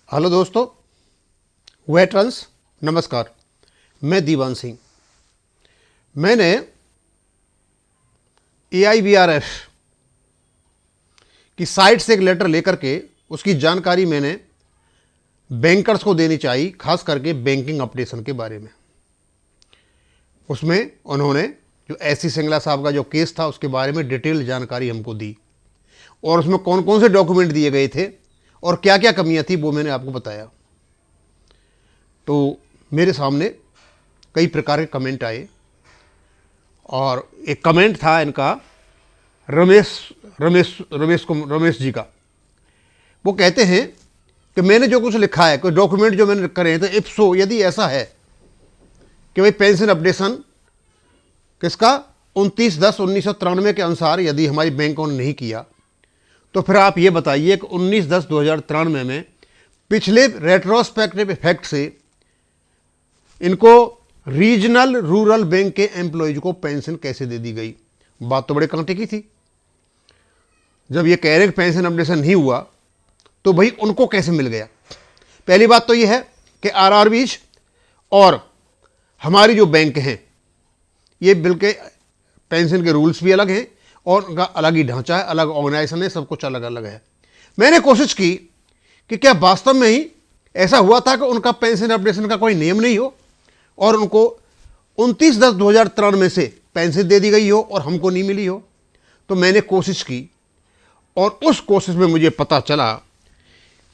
Hello दोस्तों, veterans नमस्कार। मैं दीवान सिंह। मैंने AIBRF की साइट से एक लेटर लेकर के उसकी जानकारी मैंने बैंकर्स को देनी चाहिए, खास करके बैंकिंग अपडेशन के बारे में। उसमें उन्होंने जो SC सिंगला साहब का जो केस था उसके बारे में डिटेल जानकारी हमको दी और उसमें कौन कौन से डॉक्यूमेंट दिए गए थे और क्या क्या कमियां थी वो मैंने आपको बताया। तो मेरे सामने कई प्रकार के कमेंट आए और एक कमेंट था इनका रमेश जी का। वो कहते हैं कि मैंने जो कुछ लिखा है, कोई डॉक्यूमेंट जो मैंने करे हैं, तो इफ्सो यदि ऐसा है कि भाई पेंशन अपडेशन किसका 29/10/1993 के अनुसार यदि हमारी बैंकों ने नहीं किया, तो फिर आप ये बताइए कि 19/10/2093 में पिछले रेट्रोस्पेक्टिव इफेक्ट से इनको रीजनल रूरल बैंक के एम्प्लॉयज को पेंशन कैसे दे दी गई। बात तो बड़े कांटे की थी। जब ये कह रहे हैं कि पेंशन अपडेशन नहीं हुआ तो भाई उनको कैसे मिल गया। पहली बात तो ये है कि RRBs और हमारी जो बैंक हैं ये बिल के पेंशन के रूल्स भी अलग हैं और उनका अलग ही ढांचा है, अलग ऑर्गेनाइजेशन है, सब कुछ अलग अलग है। मैंने कोशिश की कि क्या वास्तव में ही ऐसा हुआ था कि उनका पेंशन अपडेशन का कोई नियम नहीं हो और उनको 29/10/2093 से पेंशन दे दी गई हो और हमको नहीं मिली हो। तो मैंने कोशिश की और उस कोशिश में मुझे पता चला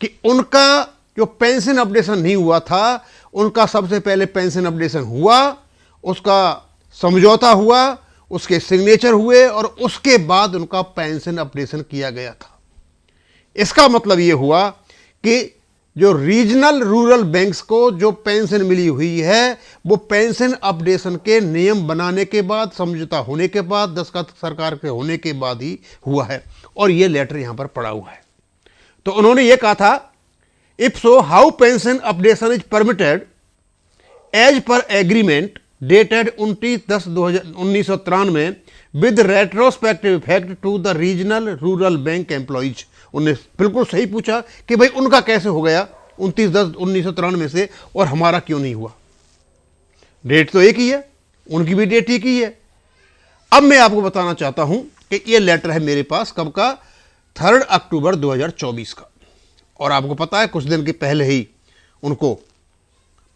कि उनका जो पेंशन अपडेशन नहीं हुआ था, उनका सबसे पहले पेंशन अपडेशन हुआ, उसका समझौता हुआ, उसके सिग्नेचर हुए और उसके बाद उनका पेंशन अपडेशन किया गया था। इसका मतलब यह हुआ कि जो रीजनल रूरल बैंक्स को जो पेंशन मिली हुई है वो पेंशन अपडेशन के नियम बनाने के बाद, समझौता होने के बाद, दस्तखत सरकार के होने के बाद ही हुआ है और ये लेटर यहां पर पड़ा हुआ है। तो उन्होंने ये कहा था, if so how pension updation is permitted as per agreement dated 29/10/1993 with retrospective effect to the regional rural bank employees. उन्होंने बिल्कुल सही पूछा कि भाई उनका कैसे हो गया 29/10/1993 से और हमारा क्यों नहीं हुआ। डेट तो एक ही है, उनकी भी डेट एक ही है। अब मैं आपको बताना चाहता हूं कि यह लेटर है मेरे पास कब का, 3 अक्टूबर 2024 का। और आपको पता है कुछ दिन के पहले ही उनको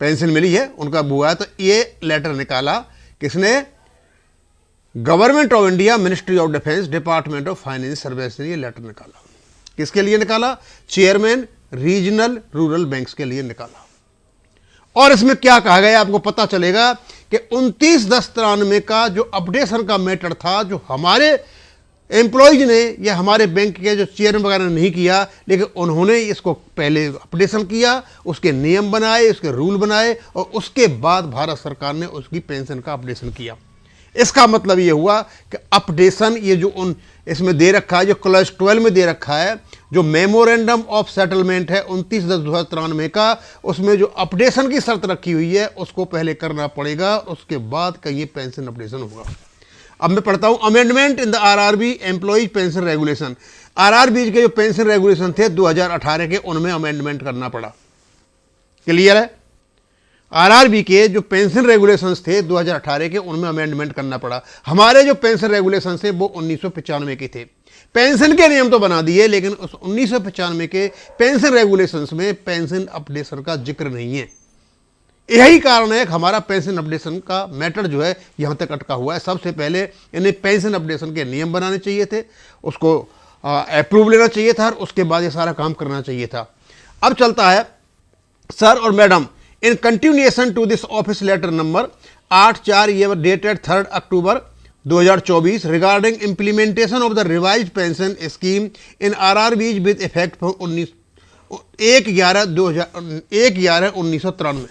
पेंशन मिली है, उनका बुआ है। तो ये लेटर निकाला किसने? Government of India, ministry of defence, department of finance service ने ये लेटर निकाला। किसके लिए निकाला? चेयरमैन रीजनल रूरल बैंक्स के लिए निकाला। और इसमें क्या कहा गया आपको पता चलेगा कि 29/10/93 का जो अपडेशन का मैटर था, जो हमारे एम्प्लॉयज ने या हमारे बैंक के जो चेयरमैन वगैरह ने नहीं किया, लेकिन उन्होंने इसको पहले अपडेशन किया, उसके नियम बनाए, उसके रूल बनाए और उसके बाद भारत सरकार ने उसकी पेंशन का अपडेशन किया। इसका मतलब ये हुआ कि अपडेशन ये जो उन इसमें दे रखा है, जो क्लॉज 12 में दे रखा है, जो मेमोरेंडम ऑफ सेटलमेंट है 29/10/2093 का, उसमें जो अपडेशन की शर्त रखी हुई है उसको पहले करना पड़ेगा, उसके बाद कहीं पेंशन अपडेशन होगा। अब मैं पढ़ता हूं, amendment in the RRB employees pension regulation. RRB के जो पेंशन रेगुलेशन थे 2018 के, उनमें अमेंडमेंट करना पड़ा। क्लियर है? RRB के जो पेंशन रेगुलेशंस थे 2018 के, उनमें अमेंडमेंट करना पड़ा। हमारे जो पेंशन रेगुलेशंस थे वो 1995 के थे। पेंशन के नियम तो बना दिए, लेकिन उस 1995 के पेंशन रेगुलेशंस में पेंशन अपडेशन का जिक्र नहीं है। यही कारण है कि हमारा पेंशन अपडेशन का मैटर जो है यहां तक अटका हुआ है। सबसे पहले इन्हें पेंशन अपडेशन के नियम बनाने चाहिए थे, उसको अप्रूव लेना चाहिए था और उसके बाद ये सारा काम करना चाहिए था। अब चलता है, सर और madam, in continuation to this office letter number 84 ये dated 3 October 2024 regarding implementation of the revised pension scheme in RRBs with effect from 1/11/1993,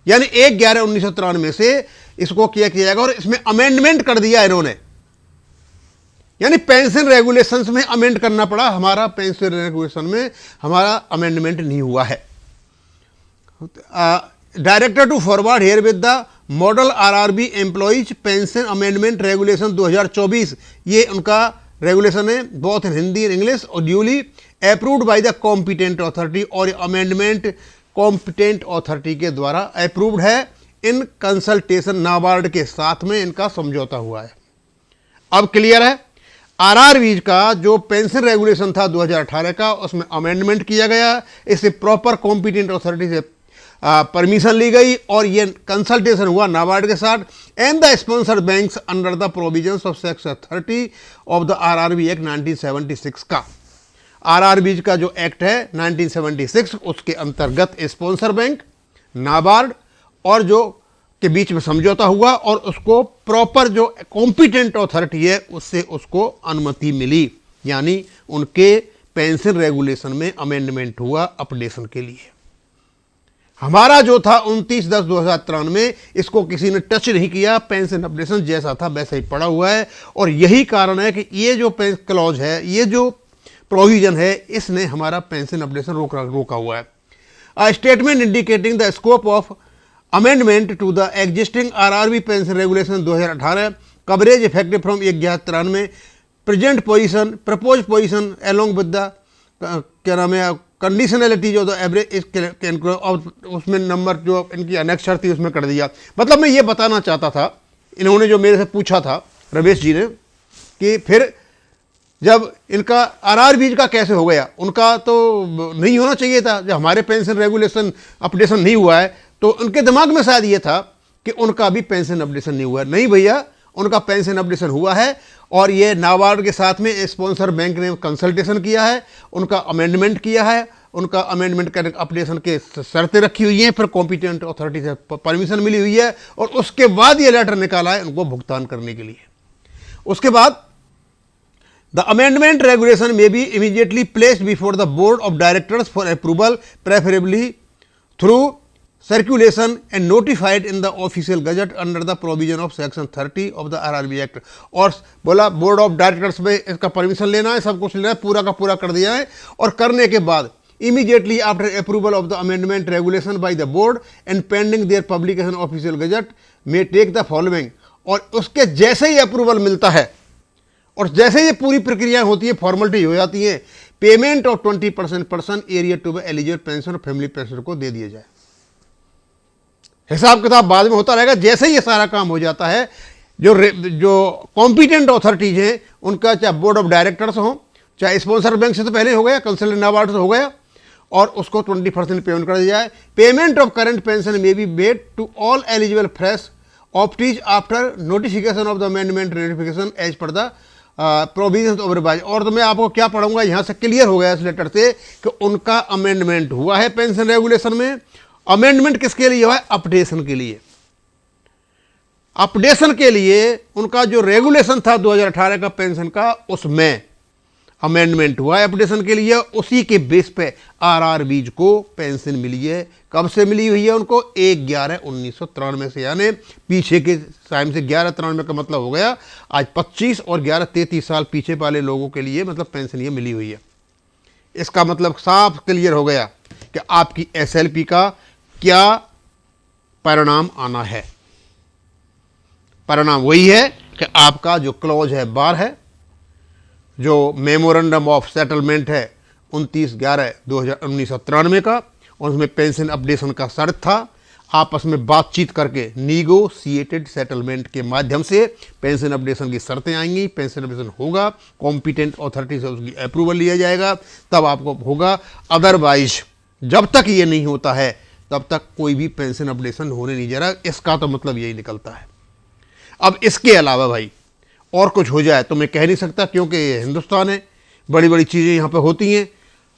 यानी 1/11/1993 से इसको किया जाएगा और इसमें अमेंडमेंट कर दिया इन्होंने, यानी पेंशन रेगुलेशंस में अमेंड करना पड़ा। हमारा पेंशन रेगुलेशन में हमारा अमेंडमेंट नहीं हुआ है। Director to forward herewith the model RRB employees pension amendment regulation 2024, ये उनका रेगुलेशन है, both in Hindi and English, और duly approved by the competent authority, और अमेंडमेंट कॉम्पिटेंट अथॉरिटी के द्वारा अप्रूव्ड है इन कंसल्टेशन नाबार्ड के साथ में इनका समझौता हुआ है। अब क्लियर है। आरआरबी का जो पेंशन रेगुलेशन था 2018 का, उसमें अमेंडमेंट किया गया, इससे प्रॉपर कॉम्पिटेंट अथॉरिटी से परमिशन ली गई और ये कंसल्टेशन हुआ नाबार्ड के साथ, and the sponsored banks under the provisions of section 30 of the RRB act 1976 का। आरआरबी का जो एक्ट है 1976, उसके अंतर्गत स्पॉन्सर बैंक, नाबार्ड और जो के बीच में समझौता हुआ और उसको प्रॉपर जो कॉम्पिटेंट अथॉरिटी है उससे उसको अनुमति मिली, यानी उनके पेंशन रेगुलेशन में अमेंडमेंट हुआ अपडेशन के लिए। हमारा जो था 29/10/2093 में, इसको किसी ने टच नहीं किया, पेंशन अपडेशन जैसा था वैसा ही पड़ा हुआ है, और यही कारण है कि ये जो क्लॉज है, ये जो प्रोविजन है, इसने हमारा पेंशन अपडेशन रोका हुआ है। A statement indicating the scope of amendment to the existing RRB pension regulation 2018 coverage effective from 11/93 present position propose position along with the क्या नाम है कंडीशनलिटी जो एवरेज, उसमें नंबर जो इनकी अनेक्सर थी उसमें कर दिया। मतलब मैं ये बताना चाहता था, इन्होंने जो मेरे से पूछा था रमेश जी ने, कि फिर जब इनका आरआरबी का कैसे हो गया, उनका तो नहीं होना चाहिए था, जब हमारे पेंशन रेगुलेशन अपडेशन नहीं हुआ है तो उनके दिमाग में शायद ये था कि उनका भी पेंशन अपडेशन नहीं हुआ है। नहीं भैया, उनका पेंशन अपडेशन हुआ है, और ये नाबार्ड के साथ में स्पॉन्सर बैंक ने कंसल्टेशन किया है, उनका अमेंडमेंट किया है, उनका अमेंडमेंट करने अपडेशन के शर्तें रखी हुई हैं, फिर कॉम्पिटेंट अथॉरिटी से परमिशन मिली हुई है, और उसके बाद ये लेटर निकाला है उनको भुगतान करने के लिए। उसके बाद द अमेंडमेंट रेगुलेशन में be immediately placed before the board of directors for approval, preferably through circulation and notified in the official gazette under the provision of section 30 of the RRB Act। और बोला board of directors में इसका permission लेना है, सब कुछ लेना है, पूरा का पूरा कर दिया है, और करने के बाद immediately after approval of the amendment regulation by the board and pending their publication official gazette may take the following। और उसके जैसे ही अप्रूवल मिलता है और जैसे ये पूरी प्रक्रिया होती है, फॉर्मेलिटी हो जाती है, payment of 20% person area to be eligible pension और फैमिली पेंशन को दे दिया जाए। हिसाब किताब बाद में होता रहेगा। जैसे ही ये सारा काम हो जाता है, जो कॉम्पिटेंट अथॉरिटीज हैं उनका, चाहे बोर्ड ऑफ डायरेक्टर्स हो, चाहे स्पॉन्सर बैंक से तो पहले हो गया, कंसल्टेंट नाबार्ड से हो गया, और उसको 20% पेमेंट कर दिया जाए। Payment of current pension may be made to all eligible fresh optees after notification of the amendment notification as per the provisions of revise. और तो मैं आपको क्या पढ़ूंगा, यहाँ से क्लियर हो गया इस लेटर से कि उनका अमेंडमेंट हुआ है पेंशन रेगुलेशन में। अमेंडमेंट किसके लिए हुआ है? अपडेशन के लिए। अपडेशन के लिए उनका जो रेगुलेशन था 2018 का पेंशन का, उसमें अमेंडमेंट हुआ है अपडेशन के लिए। उसी के बेस पे आरआरबी को पेंशन मिली है। कब से मिली हुई है उनको? 1/11/1993 से, यानी पीछे के टाइम से 11/93 का मतलब हो गया आज 25 और 11 33 साल पीछे वाले लोगों के लिए मतलब पेंशन ये मिली हुई है। इसका मतलब साफ क्लियर हो गया कि आपकी एसएलपी का क्या परिणाम आना है। परिणाम वही है कि आपका जो क्लॉज है 12 है, जो मेमोरेंडम ऑफ सेटलमेंट है 29/11/1993 का, और उसमें पेंशन अपडेशन का शर्त था आपस में बातचीत करके नीगोशिएटेड सेटलमेंट के माध्यम से पेंशन अपडेशन की शर्तें आएंगी, पेंशन अपडेशन होगा, कॉम्पिटेंट अथॉरिटी से उसकी अप्रूवल लिया जाएगा, तब आपको होगा। अदरवाइज जब तक ये नहीं होता है तब तक कोई भी पेंशन अपडेशन होने नहीं जा रहा। इसका तो मतलब यही निकलता है। अब इसके अलावा भाई और कुछ हो जाए तो मैं कह नहीं सकता, क्योंकि ये हिंदुस्तान है, बड़ी बड़ी चीज़ें यहाँ पे होती हैं।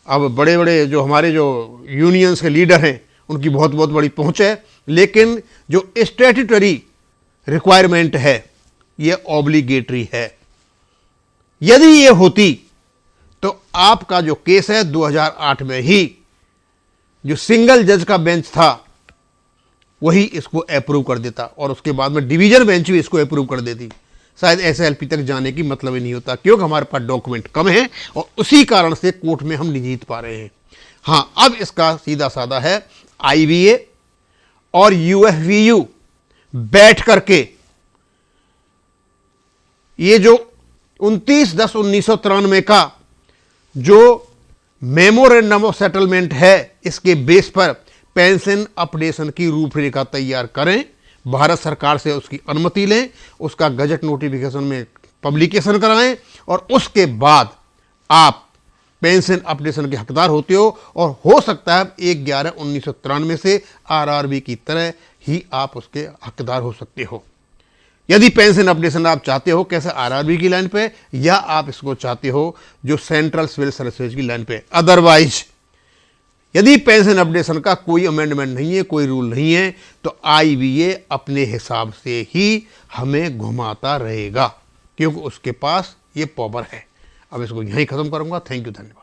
अब बड़े बड़े जो हमारे जो यूनियंस के लीडर हैं उनकी बहुत बहुत बड़ी पहुँच है, लेकिन जो स्टैट्यूटरी रिक्वायरमेंट है ये ऑब्लिगेटरी है। यदि ये होती तो आपका जो केस है 2008 में ही जो सिंगल जज का बेंच था वही इसको अप्रूव कर देता, और उसके बाद में डिवीजन बेंच भी इसको अप्रूव कर देती। शायद एसएलपी तक जाने की मतलब ही नहीं होता, क्योंकि हमारे पास डॉक्यूमेंट कम है और उसी कारण से कोर्ट में हम नहीं जीत पा रहे हैं। हाँ, अब इसका सीधा साधा है, आईवीए और यूएफवीयू बैठ करके ये जो 29/10/1993 का जो मेमोरेंडम ऑफ सेटलमेंट है, इसके बेस पर पेंशन अपडेशन की रूपरेखा तैयार करें, भारत सरकार से उसकी अनुमति लें, उसका गजट नोटिफिकेशन में पब्लिकेशन कराएं और उसके बाद आप पेंशन अपडेशन के हकदार होते हो। और हो सकता है 1/11/1993 से आरआरबी की तरह ही आप उसके हकदार हो सकते हो। यदि पेंशन अपडेशन आप चाहते हो कैसे आरआरबी की लाइन पे, या आप इसको चाहते हो जो सेंट्रल सिविल सर्विसेज की लाइन पे। अदरवाइज यदि पेंशन अपडेशन का कोई अमेंडमेंट नहीं है, कोई रूल नहीं है, तो आईबीए अपने हिसाब से ही हमें घुमाता रहेगा, क्योंकि उसके पास ये पावर है। अब इसको यहीं खत्म करूंगा। थैंक यू, धन्यवाद।